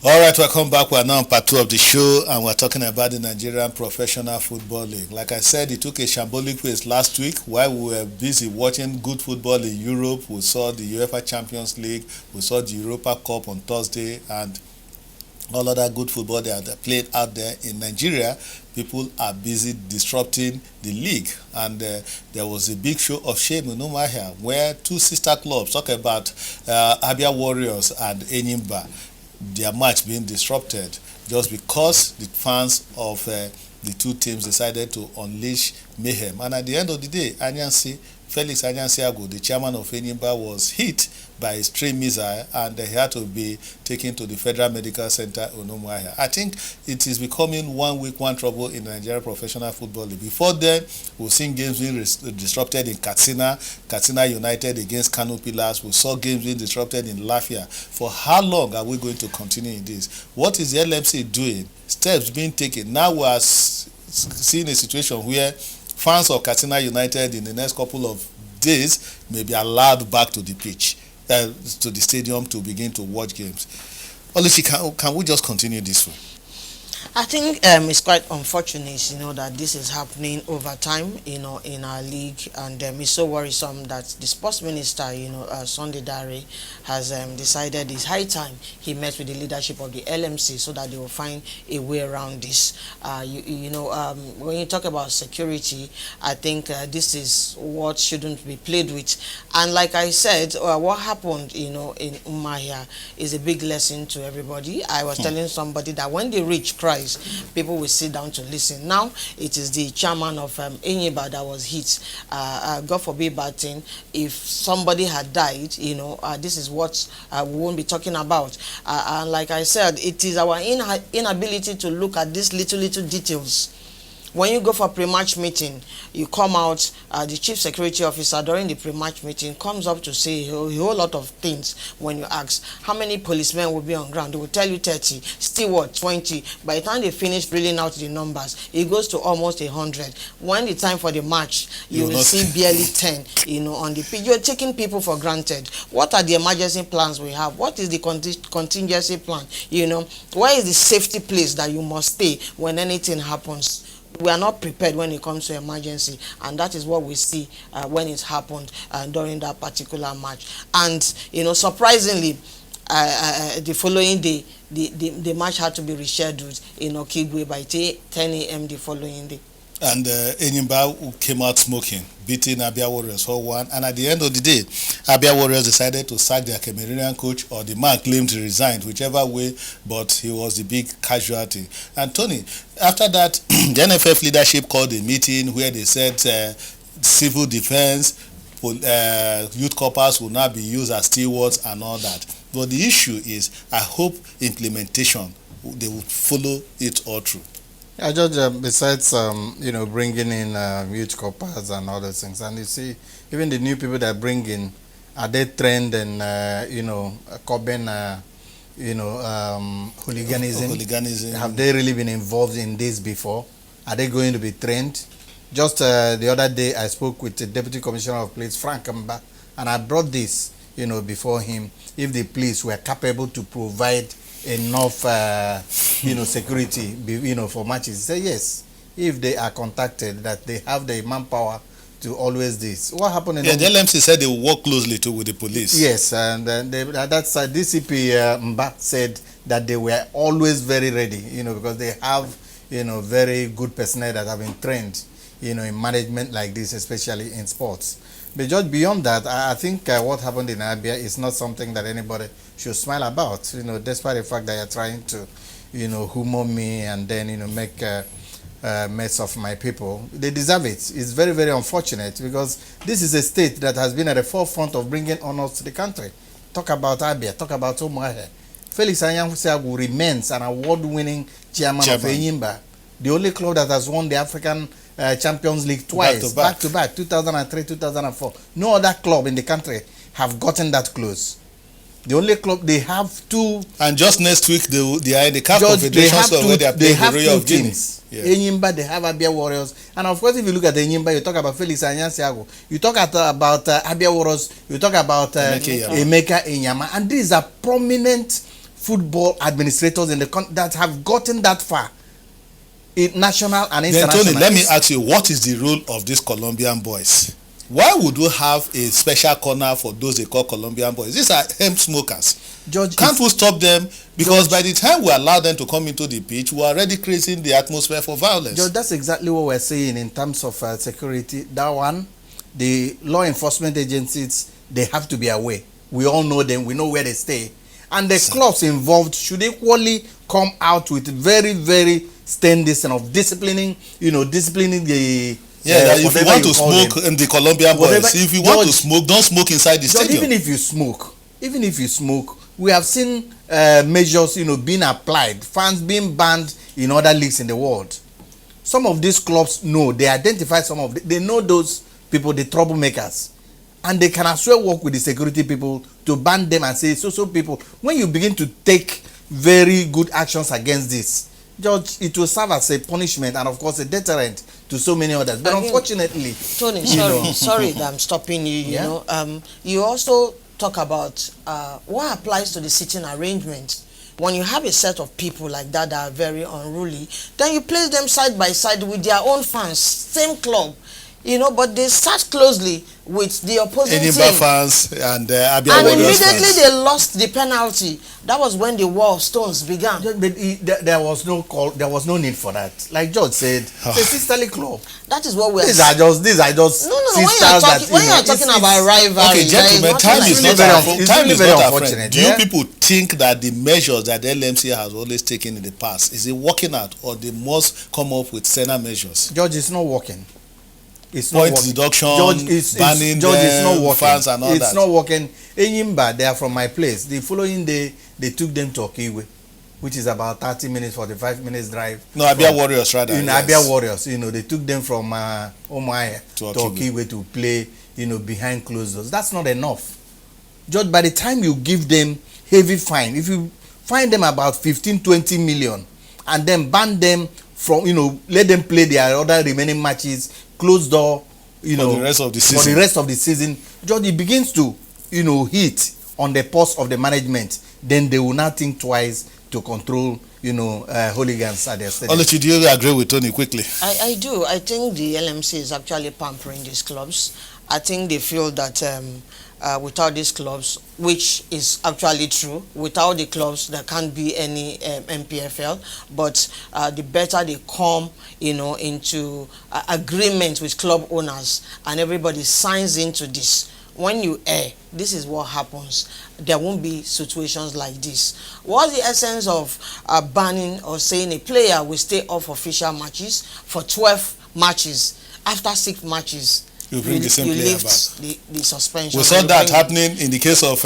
All right, welcome back. We're now on part 2 of the show, and we're talking about the Nigerian Professional Football League. Like I said, it took a shambolic pace last week while we were busy watching good football in Europe. We saw the UEFA Champions League, we saw the Europa Cup on Thursday, and all other good football that are played out there in Nigeria. People are busy disrupting the league, and there was a big show of shame in Umuahia where two sister clubs, talk about Abia Warriors and Enyimba, their match being disrupted just because the fans of the two teams decided to unleash mayhem. And at the end of the day, Felix Anyansi, the chairman of Enyimba, was hit by a stray missile, and he had to be taken to the Federal Medical Center in Umuahia. I think it is becoming one week, one trouble in the Nigerian Professional Football League. Before then, we've seen games being disrupted in Katsina United against Kano Pillars. We saw games being disrupted in Lafia. For how long are we going to continue in this? What is the LMC doing? Steps being taken. Now we are seeing a situation where fans of Katsina United in the next couple of days may be allowed back to the pitch, to the stadium, to begin to watch games. Oluchi, can we just continue this way? I think it's quite unfortunate, that this is happening over time, in our league, and it's so worrisome that the sports minister, Sunday Dare, has decided it's high time he met with the leadership of the LMC so that they will find a way around this. When you talk about security, I think this is what shouldn't be played with. And like I said, what happened, in Umuahia is a big lesson to everybody. I was telling somebody that when they reach Christ, people will sit down to listen. Now it is the chairman of Enyimba that was hit. God forbid bad thing. If somebody had died, this is what we won't be talking about. And like I said, it is our inability to look at these little details. When you go for pre-match meeting, you come out, the chief security officer during the pre-match meeting comes up to say a whole lot of things. When you ask how many policemen will be on ground, they will tell you 30, steward 20. By the time they finish reading out the numbers, it goes to almost 100. When the time for the match, you will see barely 10, on the pitch. You're taking people for granted. What are the emergency plans we have? What is the contingency plan? Where is the safety place that you must stay when anything happens? We are not prepared when it comes to emergency, and that is what we see when it happened during that particular match. And surprisingly, the following day, the match had to be rescheduled in Okigwe by 10 a.m. the following day. And Enyimba came out smoking, beating Abia Warriors 4-1. And at the end of the day, Abia Warriors decided to sack their Cameroonian coach, or the man claimed he resigned, whichever way, but he was the big casualty. And Tony, after that, the NFF leadership called a meeting where they said civil defense, youth corpers will now be used as stewards and all that. But the issue is, I hope implementation, they will follow it all through. I just besides bringing in youth corpers and other things, and you see even the new people that bring in, are they trained in curbing hooliganism? Have they really been involved in this before? Are they going to be trained? Just the other day I spoke with the Deputy Commissioner of Police, Frank Mba, and I brought this before him. If the police were capable to provide enough security for matches, say yes. If they are contacted, that they have the manpower to always this. What happened in the LMC said they will work closely too with the police. Yes, and that's DCP Mba said that they were always very ready, because they have very good personnel that have been trained in management like this, especially in sports. But just beyond that, I think what happened in Abia is not something that anybody should smile about, despite the fact that you're trying to, humor me and then, make a mess of my people. They deserve it. It's very, very unfortunate, because this is a state that has been at the forefront of bringing honors to the country. Talk about Abia, talk about Umuahia. Felix Anyansi remains an award-winning chairman of Enyimba, the only club that has won the African Champions League twice, back to back, 2003, 2004. No other club in the country have gotten that close. The only club, they have two. And just next week, they are in the CAF Confederation, so where they have two teams. Yeah. Enyimba, they have Abia Warriors. And of course, if you look at Enyimba, you talk about Felix Anyansi, you talk about Abia Warriors, you talk about Emeka Enyama. And these are prominent football administrators in the that have gotten that far in national and Then international. Tony, let me ask you, what is the role of these Colombian boys? Why would we have a special corner for those they call Colombian boys? These are hemp smokers. George, Can't we stop them? Because by the time we allow them to come into the pitch, we are already creating the atmosphere for violence. George, that's exactly what we're saying in terms of security. That one, the law enforcement agencies, they have to be aware. We all know them. We know where they stay. And the clubs involved should equally come out with very, very stern distance of disciplining, disciplining the... Yeah, if you want to smoke in the Colombian boys, if you want to smoke, don't smoke inside the stadium. Even if you smoke, we have seen measures, being applied, fans being banned in other leagues in the world. Some of these clubs know, they identify they know those people, the troublemakers, and they can as well work with the security people to ban them and say, so people, when you begin to take very good actions against this, George, it will serve as a punishment and of course a deterrent to so many others. But unfortunately, Tony, sorry that I'm stopping you. You also talk about what applies to the sitting arrangement. When you have a set of people like that are very unruly, then you place them side by side with their own fans, same club. But they sat closely with the opposing team. fans and Abia and Warriors immediately fans. they lost the penalty. That was when the war of stones began. But there was no call. There was no need for that. Like George said, it's a sisterly club. That is what we are. These are just No. sisters When you are talking about rivalry, Okay, gentlemen, time is not our friend. Do you yeah? people think that the measures that the LMC has always taken in the past, is it working out, or they must come up with saner measures? George, it's not working. It's Point not working. deduction, banning George, it's not them, working. fans and all It's that. not working. Enyimba, they are from my place. The following day, they took them to Okiwe, which is about 30 minutes, 45 minutes drive. No, Abia Warriors rather. Abia Warriors, they took them from Omaya To to Okiwe to play, behind closed doors. That's not enough. Just by the time you give them heavy fine, if you fine them about 15, 20 million, and then ban them from, let them play their other remaining matches, closed door, for the rest of the season. For the rest of the season, George, it begins to, hit on the pulse of the management. Then they will not think twice to control, hooligans at their stadium. Oluchi, do you agree with Tony quickly? I do. I think the LMC is actually pampering these clubs. I think they feel that without these clubs, which is actually true, without the clubs there can't be any MPFL. But the better they come, into agreement with club owners and everybody signs into this. When you err, this is what happens. There won't be situations like this. What's the essence of banning or saying a player will stay off official matches for 12 matches? After 6 matches, you bring the same player lift back. the suspension. We saw that happening in the case of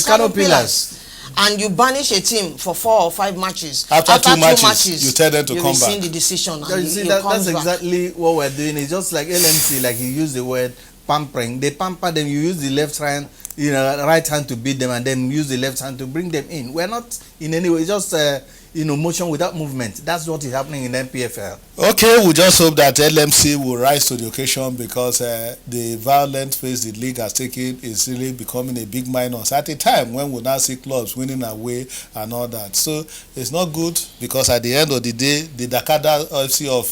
Kano Pillars. And you banish a team for 4 or 5 matches. After 2 matches, you tell them to come back. You've seen the decision. That's exactly what we're doing. It's just like LMC, like you use the word pampering. They pamper them. You use the left hand, right hand to beat them, and then use the left hand to bring them in. We're not in any way. It's just motion without movement. That's what is happening in MPFL. Okay, we just hope that LMC will rise to the occasion, because the violent phase the league has taken is really becoming a big minus at a time when we now see clubs winning away and all that. So it's not good, because at the end of the day, the Dakada FC of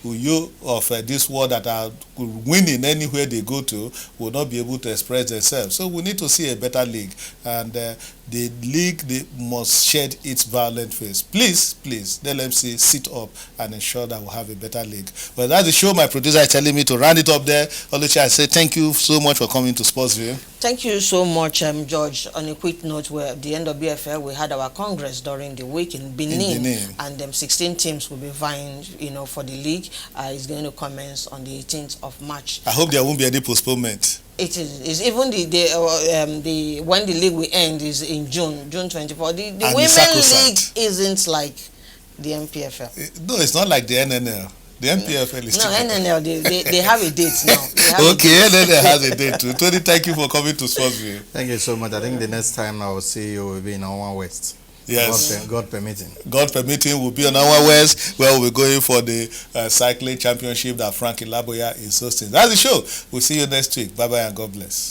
Uyo of this world that are winning anywhere they go to will not be able to express themselves. So we need to see a better league, and the league, they must shed its violent phase. Please, the LMC sit up and ensure that we'll have a better league. But that's the show. My producer is telling me to round it up there. Oluchi, I say thank you so much for coming to Sportsville. Thank you so much, George. On a quick note, where at the end of BFL, we had our congress during the week in Benin. And 16 teams will be vying, for the league. It's going to commence on the 18th of March. I hope there won't be any postponement. It is. It's even when the league will end is in June 24. The women league isn't like the MPFL. No, it's not like the NNL. The MPFL is NNL, they have a date now. NNL has a date too. Tony, thank you for coming to Sportsville. Thank you so much. I think the next time I will see you will be in Our West. Yes. God permitting. God permitting, we'll be on Our West, where we're going for the cycling championship that Frankie Laboya is hosting. That's the show. We'll see you next week. Bye-bye and God bless.